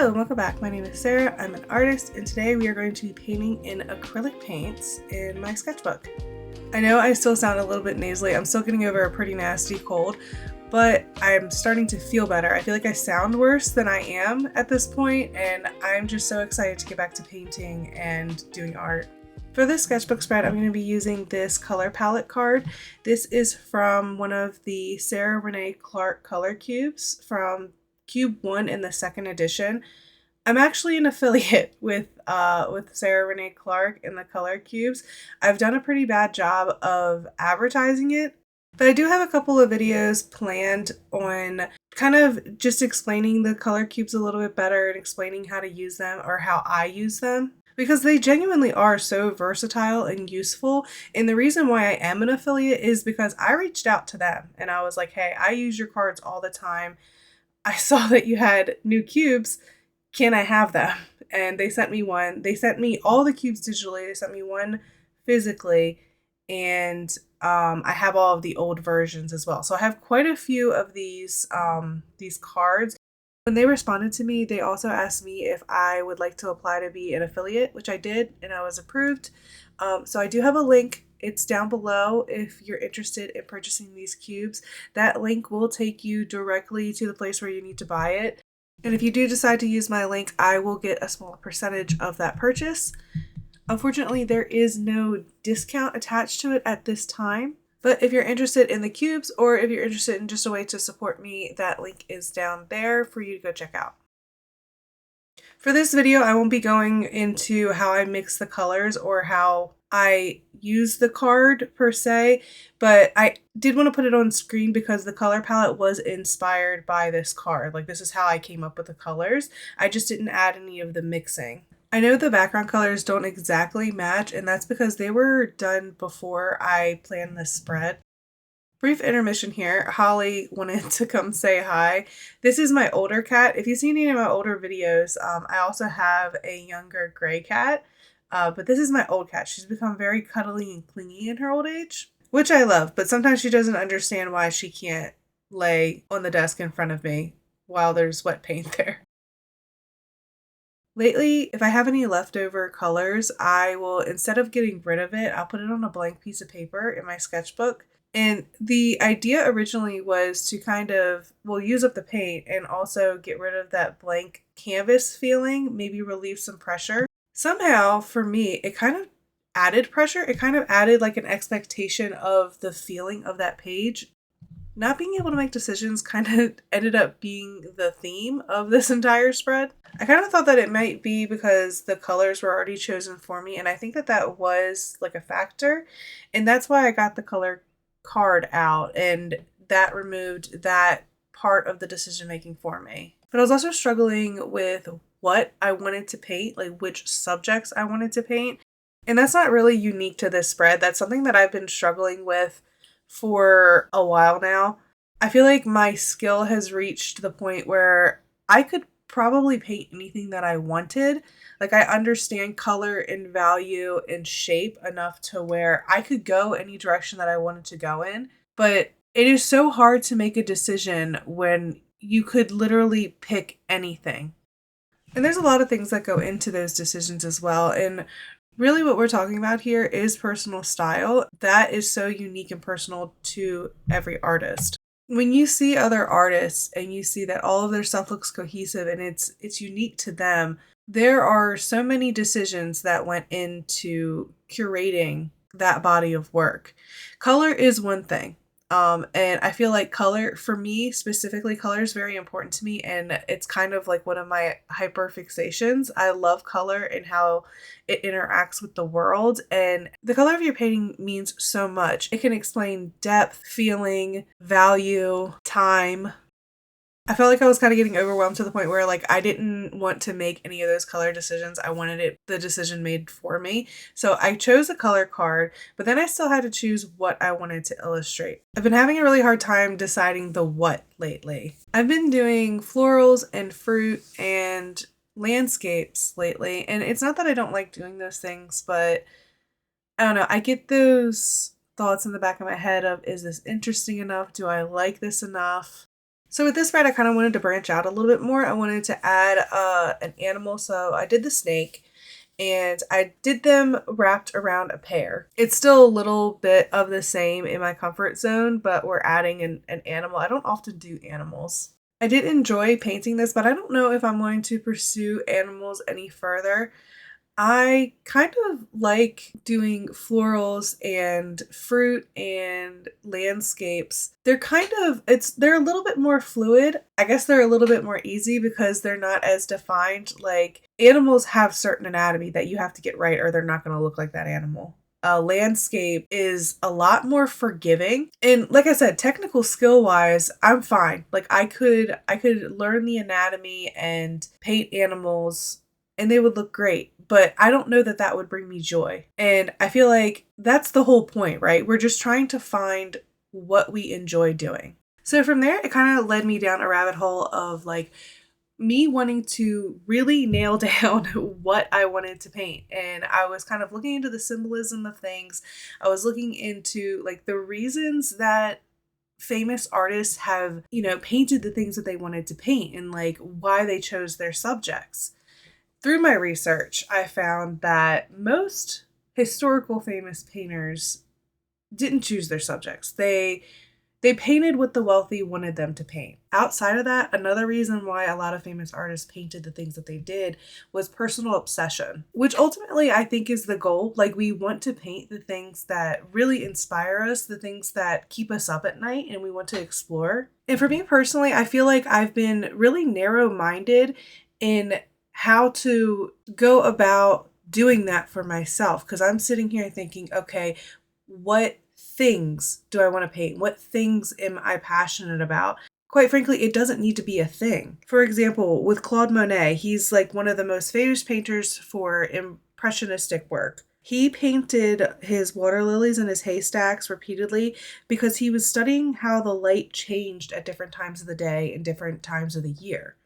Hello and welcome back. My name is Sarah. I'm an artist and today we are going to be painting in acrylic paints in my sketchbook. I know I still sound a little bit nasally. I'm still getting over a pretty nasty cold, but I'm starting to feel better. I feel like I sound worse than I am at this point, and I'm just so excited to get back to painting and doing art. For this sketchbook spread, I'm going to be using this color palette card. This is from one of the Sarah Renee Clark color cubes from Cube 1 in the second edition. I'm actually an affiliate with Sarah Renee Clark in the color cubes. I've done a pretty bad job of advertising it, but I do have a couple of videos planned on kind of just explaining the color cubes a little bit better and explaining how to use them or how I use them, because they genuinely are so versatile and useful. And the reason why I am an affiliate is because I reached out to them and I was like, hey, I use your cards all the time. I saw that you had new cubes. Can I have them? And they sent me one. They sent me all the cubes digitally. They sent me one physically. And I have all of the old versions as well. So I have quite a few of these cards. When they responded to me, they also asked me if I would like to apply to be an affiliate, which I did, and I was approved. So I do have a link. It's down below if you're interested in purchasing these cubes. That link will take you directly to the place where you need to buy it. And if you do decide to use my link, I will get a small percentage of that purchase. Unfortunately, there is no discount attached to it at this time. But if you're interested in the cubes, or if you're interested in just a way to support me, that link is down there for you to go check out. For this video, I won't be going into how I mix the colors or how I use the card per se, but I did want to put it on screen because the color palette was inspired by this card. Like, this is how I came up with the colors. I just didn't add any of the mixing. I know the background colors don't exactly match, and that's because they were done before I planned this spread. Brief intermission here. Holly wanted to come say hi. This is my older cat. If you've seen any of my older videos, I also have a younger gray cat. But this is my old cat. She's become very cuddly and clingy in her old age, which I love. But sometimes she doesn't understand why she can't lay on the desk in front of me while there's wet paint there. Lately, if I have any leftover colors, I will, instead of getting rid of it, I'll put it on a blank piece of paper in my sketchbook. And the idea originally was to kind of, use up the paint and also get rid of that blank canvas feeling, maybe relieve some pressure. Somehow, for me, it kind of added pressure. It kind of added like an expectation of the feeling of that page. Not being able to make decisions kind of ended up being the theme of this entire spread. I kind of thought that it might be because the colors were already chosen for me, and I think that that was like a factor. And that's why I got the color card out, and that removed that part of the decision making for me. But I was also struggling with what I wanted to paint, like which subjects I wanted to paint. And that's not really unique to this spread. That's something that I've been struggling with for a while now. I feel like my skill has reached the point where I could probably paint anything that I wanted. Like, I understand color and value and shape enough to where I could go any direction that I wanted to go in. But it is so hard to make a decision when you could literally pick anything. And there's a lot of things that go into those decisions as well. And really what we're talking about here is personal style. That is so unique and personal to every artist. When you see other artists and you see that all of their stuff looks cohesive and it's unique to them, there are so many decisions that went into curating that body of work. Color is one thing. And I feel like color, for me specifically, color is very important to me, and it's kind of like one of my hyper fixations. I love color and how it interacts with the world, and the color of your painting means so much. It can explain depth, feeling, value, time. I felt like I was kind of getting overwhelmed to the point where, like, I didn't want to make any of those color decisions. I wanted the decision made for me. So I chose a color card, but then I still had to choose what I wanted to illustrate. I've been having a really hard time deciding the what lately. I've been doing florals and fruit and landscapes lately, and it's not that I don't like doing those things, but I don't know. I get those thoughts in the back of my head of, is this interesting enough? Do I like this enough? So with this spread, I kind of wanted to branch out a little bit more. I wanted to add an animal. So I did the snake and I did them wrapped around a pear. It's still a little bit of the same in my comfort zone, but we're adding an animal. I don't often do animals. I did enjoy painting this, but I don't know if I'm going to pursue animals any further. I kind of like doing florals and fruit and landscapes. They're they're a little bit more fluid. I guess they're a little bit more easy because they're not as defined. Like animals have certain anatomy that you have to get right or they're not going to look like that animal. A landscape is a lot more forgiving. And like I said, technical skill wise, I'm fine. Like I could learn the anatomy and paint animals and they would look great, but I don't know that that would bring me joy. And I feel like that's the whole point, right? We're just trying to find what we enjoy doing. So from there, it kind of led me down a rabbit hole of like me wanting to really nail down what I wanted to paint. And I was kind of looking into the symbolism of things. I was looking into like the reasons that famous artists have, painted the things that they wanted to paint and like why they chose their subjects. Through my research, I found that most historical famous painters didn't choose their subjects. They painted what the wealthy wanted them to paint. Outside of that, another reason why a lot of famous artists painted the things that they did was personal obsession, which ultimately I think is the goal. Like we want to paint the things that really inspire us, the things that keep us up at night and we want to explore. And for me personally, I feel like I've been really narrow-minded in how to go about doing that for myself. Because I'm sitting here thinking, okay, what things do I want to paint? What things am I passionate about? Quite frankly, it doesn't need to be a thing. For example, with Claude Monet, he's like one of the most famous painters for impressionistic work. He painted his water lilies and his haystacks repeatedly because he was studying how the light changed at different times of the day and different times of the year.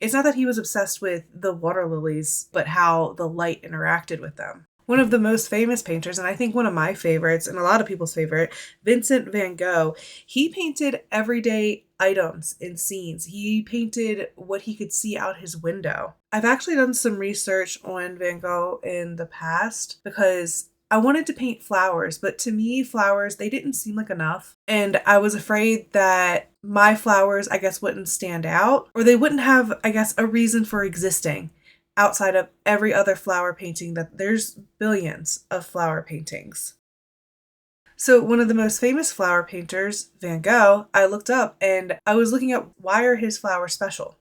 It's not that he was obsessed with the water lilies, but how the light interacted with them. One of the most famous painters, and I think one of my favorites, and a lot of people's favorite, Vincent van Gogh, he painted everyday items and scenes. He painted what he could see out his window. I've actually done some research on Van Gogh in the past because I wanted to paint flowers, but to me, flowers, they didn't seem like enough. And I was afraid that my flowers, I guess, wouldn't stand out, or they wouldn't have, I guess, a reason for existing outside of every other flower painting that there's billions of flower paintings. So one of the most famous flower painters, Van Gogh, I looked up and I was looking at why are his flowers special?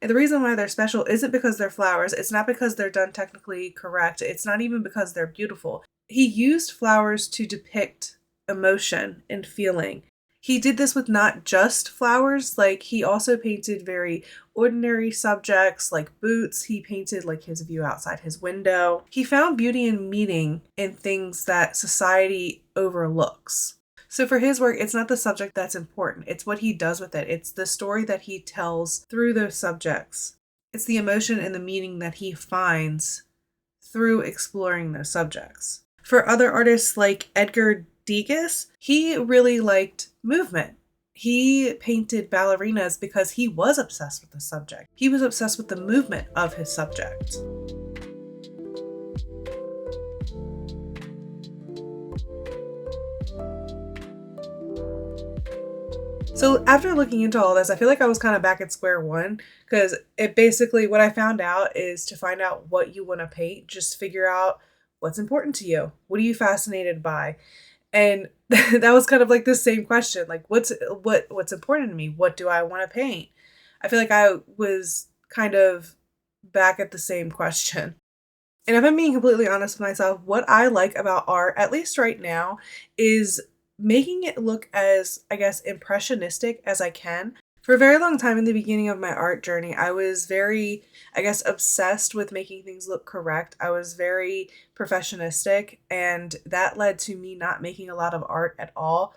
And the reason why they're special isn't because they're flowers. It's not because they're done technically correct. It's not even because they're beautiful. He used flowers to depict emotion and feeling. He did this with not just flowers, like he also painted very ordinary subjects like boots. He painted like his view outside his window. He found beauty and meaning in things that society overlooks. So for his work, it's not the subject that's important. It's what he does with it. It's the story that he tells through those subjects. It's the emotion and the meaning that he finds through exploring those subjects. For other artists like Edgar Degas, he really liked movement. He painted ballerinas because he was obsessed with the subject. He was obsessed with the movement of his subject. So after looking into all this, I feel like I was kind of back at square one because it basically, what I found out is to find out what you want to paint, just figure out what's important to you. What are you fascinated by? And that was kind of like the same question. Like, what's important to me? What do I want to paint? I feel like I was kind of back at the same question. And if I'm being completely honest with myself, what I like about art, at least right now, is making it look as, I guess, impressionistic as I can. For a very long time in the beginning of my art journey, I was very, I guess, obsessed with making things look correct. I was very perfectionistic, and that led to me not making a lot of art at all.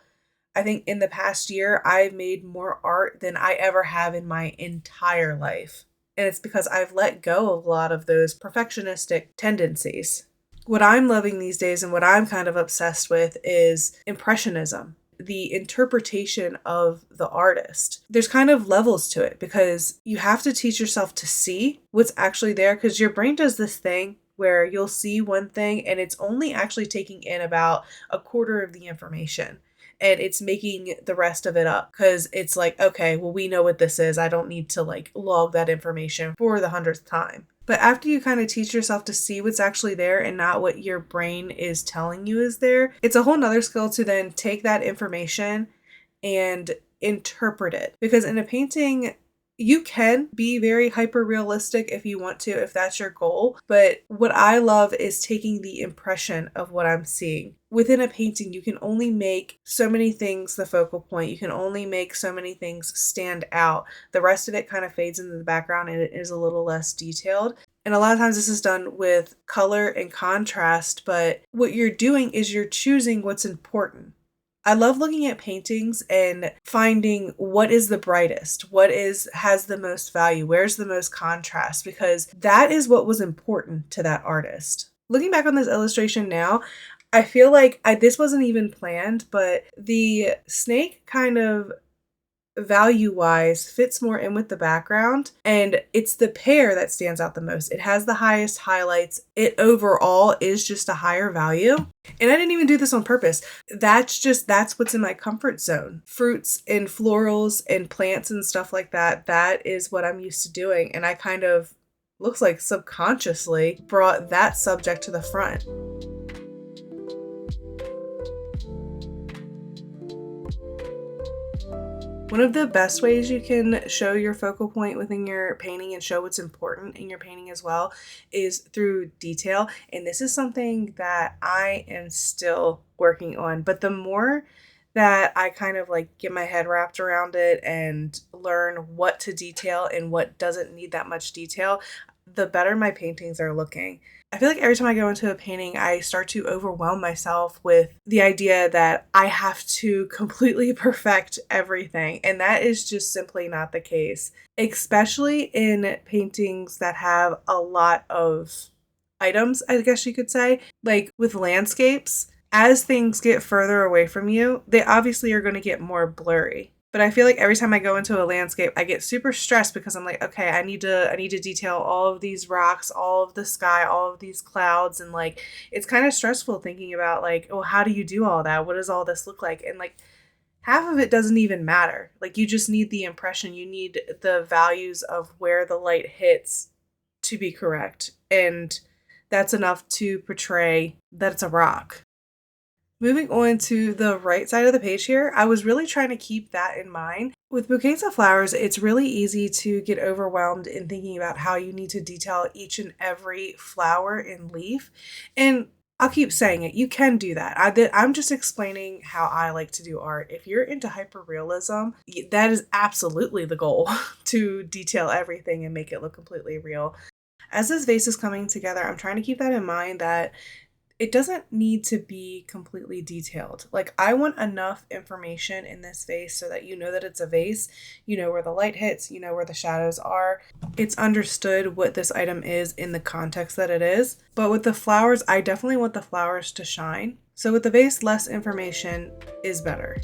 I think in the past year, I've made more art than I ever have in my entire life. And it's because I've let go of a lot of those perfectionistic tendencies. What I'm loving these days and what I'm kind of obsessed with is impressionism. the interpretation of the artist. There's kind of levels to it because you have to teach yourself to see what's actually there, because your brain does this thing where you'll see one thing and it's only actually taking in about a quarter of the information. And it's making the rest of it up because it's like, okay, well, we know what this is. I don't need to like log that information for the 100th time. But after you kind of teach yourself to see what's actually there and not what your brain is telling you is there, it's a whole nother skill to then take that information and interpret it. Because in a painting, you can be very hyper realistic if you want to, if that's your goal. But what I love is taking the impression of what I'm seeing. Within a painting, you can only make so many things the focal point. You can only make so many things stand out. The rest of it kind of fades into the background and it is a little less detailed. And a lot of times this is done with color and contrast, but what you're doing is you're choosing what's important. I love looking at paintings and finding what is the brightest, has the most value, where's the most contrast, because that is what was important to that artist. Looking back on this illustration now, I feel like this wasn't even planned, but the snake kind of value-wise fits more in with the background, and it's the pear that stands out the most. It has the highest highlights. It overall is just a higher value. And I didn't even do this on purpose. That's what's in my comfort zone. Fruits and florals and plants and stuff like that. That is what I'm used to doing. And I kind of, looks like subconsciously, brought that subject to the front. One of the best ways you can show your focal point within your painting and show what's important in your painting as well is through detail. And this is something that I am still working on. But the more that I kind of like get my head wrapped around it and learn what to detail and what doesn't need that much detail, the better my paintings are looking. I feel like every time I go into a painting, I start to overwhelm myself with the idea that I have to completely perfect everything. And that is just simply not the case, especially in paintings that have a lot of items, I guess you could say. Like with landscapes, as things get further away from you, they obviously are going to get more blurry. But I feel like every time I go into a landscape, I get super stressed because I'm like, okay, I need to detail all of these rocks, all of the sky, all of these clouds. And like, it's kind of stressful thinking about like, oh, how do you do all that? What does all this look like? And like, half of it doesn't even matter. Like, you just need the impression. You need the values of where the light hits to be correct. And that's enough to portray that it's a rock. Moving on to the right side of the page here, I was really trying to keep that in mind. With bouquets of flowers, it's really easy to get overwhelmed in thinking about how you need to detail each and every flower and leaf. And I'll keep saying it, you can do that. I'm just explaining how I like to do art. If you're into hyperrealism, that is absolutely the goal, to detail everything and make it look completely real. As this vase is coming together, I'm trying to keep that in mind that it doesn't need to be completely detailed. Like, I want enough information in this vase so that you know that it's a vase, you know where the light hits, you know where the shadows are. It's understood what this item is in the context that it is. But with the flowers, I definitely want the flowers to shine. So with the vase, less information is better.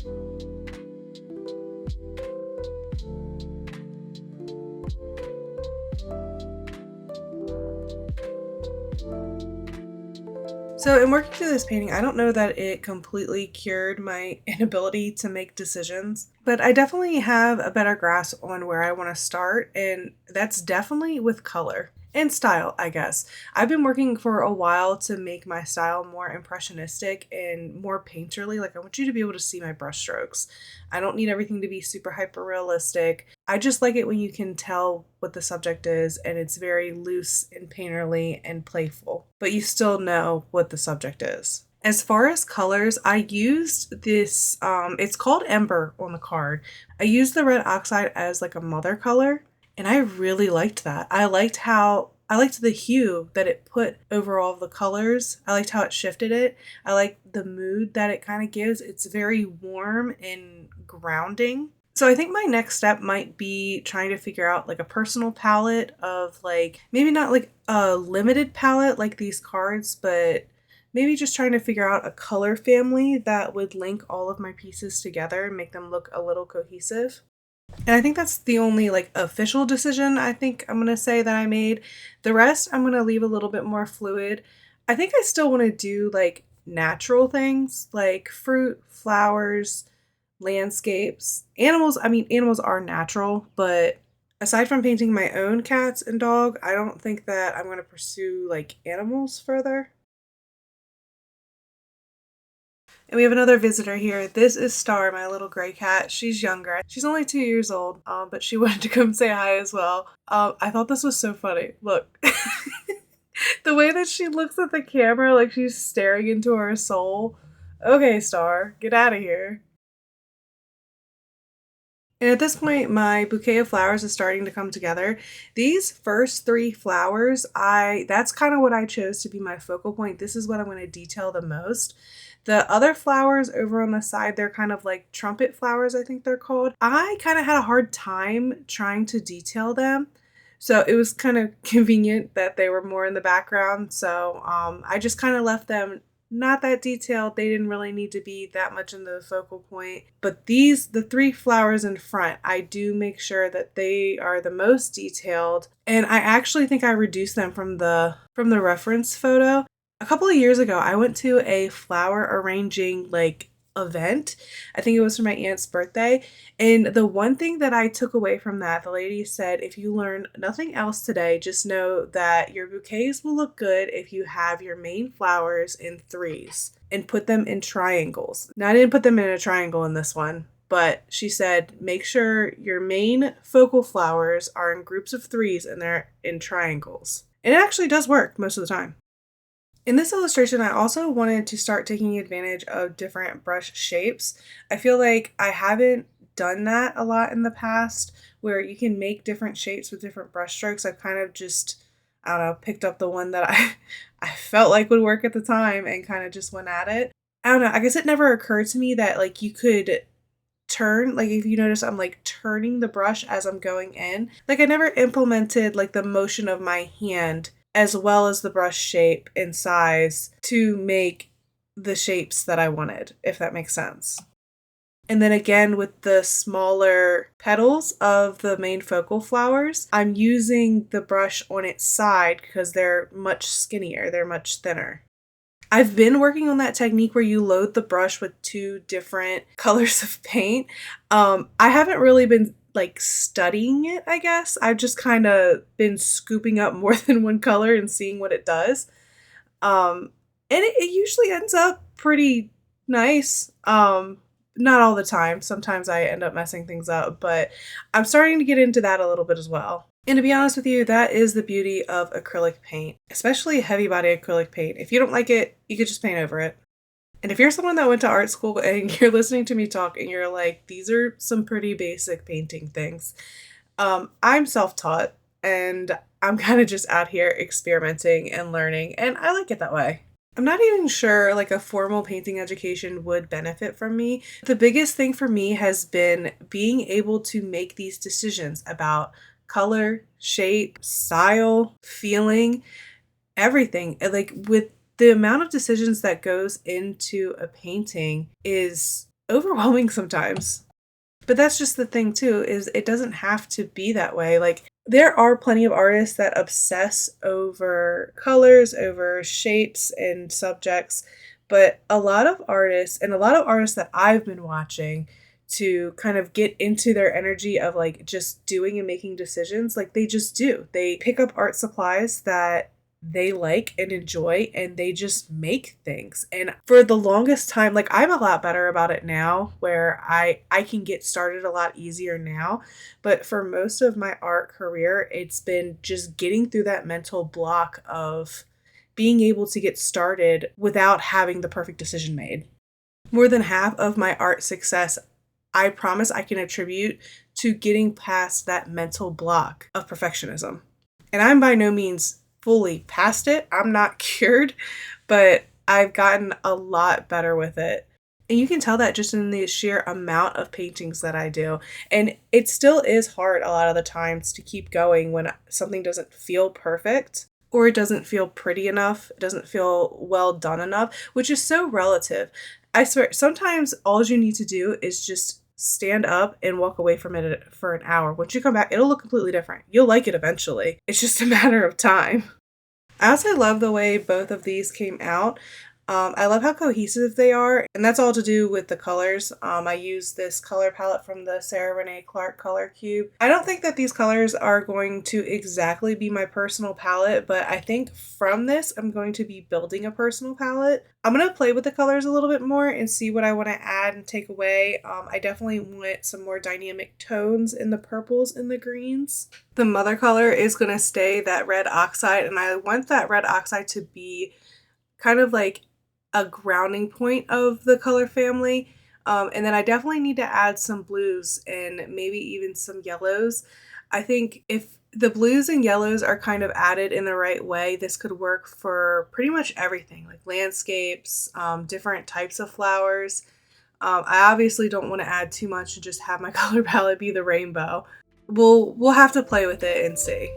So in working through this painting, I don't know that it completely cured my inability to make decisions, but I definitely have a better grasp on where I want to start, and that's definitely with color and style, I guess. I've been working for a while to make my style more impressionistic and more painterly. Like, I want you to be able to see my brush strokes. I don't need everything to be super hyper realistic. I just like it when you can tell what the subject is and it's very loose and painterly and playful, but you still know what the subject is. As far as colors, I used this, it's called Ember on the card. I used the red oxide as like a mother color, and I really liked that. I liked the hue that it put over all of the colors. I liked how it shifted it. I liked the mood that it kind of gives. It's very warm and grounding. So I think my next step might be trying to figure out like a personal palette of like, maybe not like a limited palette like these cards, but maybe just trying to figure out a color family that would link all of my pieces together and make them look a little cohesive. And I think that's the only like official decision I think I'm going to say that I made. The rest I'm going to leave a little bit more fluid. I think I still want to do like natural things like fruit, flowers, landscapes, animals. I mean, animals are natural, but aside from painting my own cats and dog, I don't think that I'm going to pursue like animals further. And we have another visitor here. This is Star, my little gray cat. She's younger. She's only 2 years old, but she wanted to come say hi as well. I thought this was so funny. Look. The way that she looks at the camera like she's staring into her soul. Okay, Star, get out of here. And at this point, my bouquet of flowers is starting to come together. These first three flowers, that's kind of what I chose to be my focal point. This is what I'm going to detail the most. The other flowers over on the side, they're kind of like trumpet flowers, I think they're called. I kind of had a hard time trying to detail them. So it was kind of convenient that they were more in the background. So I just kind of left them not that detailed. They didn't really need to be that much in the focal point. But the three flowers in front, I do make sure that they are the most detailed. And I actually think I reduced them from the reference photo. A couple of years ago, I went to a flower arranging like event. I think it was for my aunt's birthday. And the one thing that I took away from that, the lady said, if you learn nothing else today, just know that your bouquets will look good if you have your main flowers in threes and put them in triangles. Now, I didn't put them in a triangle in this one, but she said, make sure your main focal flowers are in groups of threes and they're in triangles. And it actually does work most of the time. In this illustration, I also wanted to start taking advantage of different brush shapes. I feel like I haven't done that a lot in the past, where you can make different shapes with different brush strokes. I've kind of just, I don't know, picked up the one that I felt like would work at the time and kind of just went at it. I don't know, I guess it never occurred to me that like you could turn, like if you notice I'm like turning the brush as I'm going in. Like I never implemented like the motion of my hand as well as the brush shape and size to make the shapes that I wanted, if that makes sense. And then again, with the smaller petals of the main focal flowers, I'm using the brush on its side because they're much skinnier, they're much thinner. I've been working on that technique where you load the brush with two different colors of paint. I haven't really been like studying it, I guess. I've just kind of been scooping up more than one color and seeing what it does. And it usually ends up pretty nice. Not all the time. Sometimes I end up messing things up, but I'm starting to get into that a little bit as well. And to be honest with you, that is the beauty of acrylic paint, especially heavy body acrylic paint. If you don't like it, you could just paint over it. And if you're someone that went to art school and you're listening to me talk and you're like, these are some pretty basic painting things, I'm self-taught and I'm kind of just out here experimenting and learning, and I like it that way. I'm not even sure like a formal painting education would benefit from me. The biggest thing for me has been being able to make these decisions about color, shape, style, feeling, everything. Like with the amount of decisions that goes into a painting is overwhelming sometimes. But that's just the thing too, is it doesn't have to be that way. Like there are plenty of artists that obsess over colors, over shapes and subjects, but a lot of artists that I've been watching to kind of get into their energy of like just doing and making decisions, like they just do. They pick up art supplies that they like and enjoy and they just make things. And for the longest time, like I'm a lot better about it now where I can get started a lot easier now. But for most of my art career, it's been just getting through that mental block of being able to get started without having the perfect decision made. More than half of my art success, I promise I can attribute to getting past that mental block of perfectionism. And I'm by no means fully past it. I'm not cured, but I've gotten a lot better with it. And you can tell that just in the sheer amount of paintings that I do. And it still is hard a lot of the times to keep going when something doesn't feel perfect. or it doesn't feel pretty enough. It doesn't feel well done enough, which is so relative. I swear, sometimes all you need to do is just stand up and walk away from it for an hour. Once you come back, it'll look completely different. You'll like it eventually. It's just a matter of time. I also love the way both of these came out. I love how cohesive they are, and that's all to do with the colors. I use this color palette from the Sarah Renee Clark Color Cube. I don't think that these colors are going to exactly be my personal palette, but I think from this I'm going to be building a personal palette. I'm going to play with the colors a little bit more and see what I want to add and take away. I definitely want some more dynamic tones in the purples and the greens. The mother color is going to stay that red oxide, and I want that red oxide to be kind of like a grounding point of the color family. And then I definitely need to add some blues and maybe even some yellows. I think if the blues and yellows are kind of added in the right way, this could work for pretty much everything, like landscapes, different types of flowers. I obviously don't want to add too much and just have my color palette be the rainbow. We'll have to play with it and see.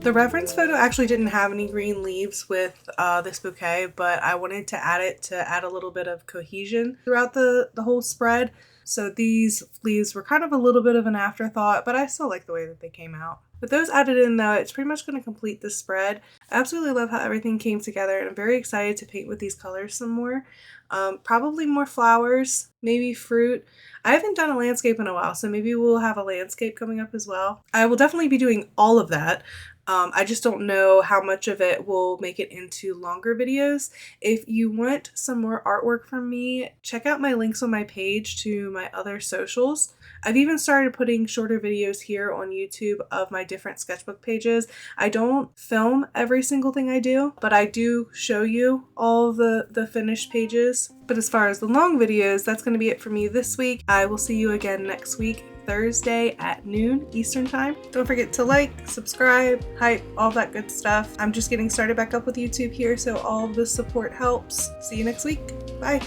The reference photo actually didn't have any green leaves with this bouquet, but I wanted to add it to add a little bit of cohesion throughout the whole spread. So these leaves were kind of a little bit of an afterthought, but I still like the way that they came out. With those added in though, it's pretty much going to complete the spread. I absolutely love how everything came together, and I'm very excited to paint with these colors some more. Probably more flowers, maybe fruit. I haven't done a landscape in a while, so maybe we'll have a landscape coming up as well. I will definitely be doing all of that. I just don't know how much of it will make it into longer videos. If you want some more artwork from me, check out my links on my page to my other socials. I've even started putting shorter videos here on YouTube of my different sketchbook pages. I don't film every single thing I do, but I do show you all the finished pages. But as far as the long videos, that's going to be it for me this week. I will see you again next week, Thursday at noon Eastern time. Don't forget to like, subscribe, hype, all that good stuff. I'm just getting started back up with YouTube here, so all of the support helps. See you next week. Bye.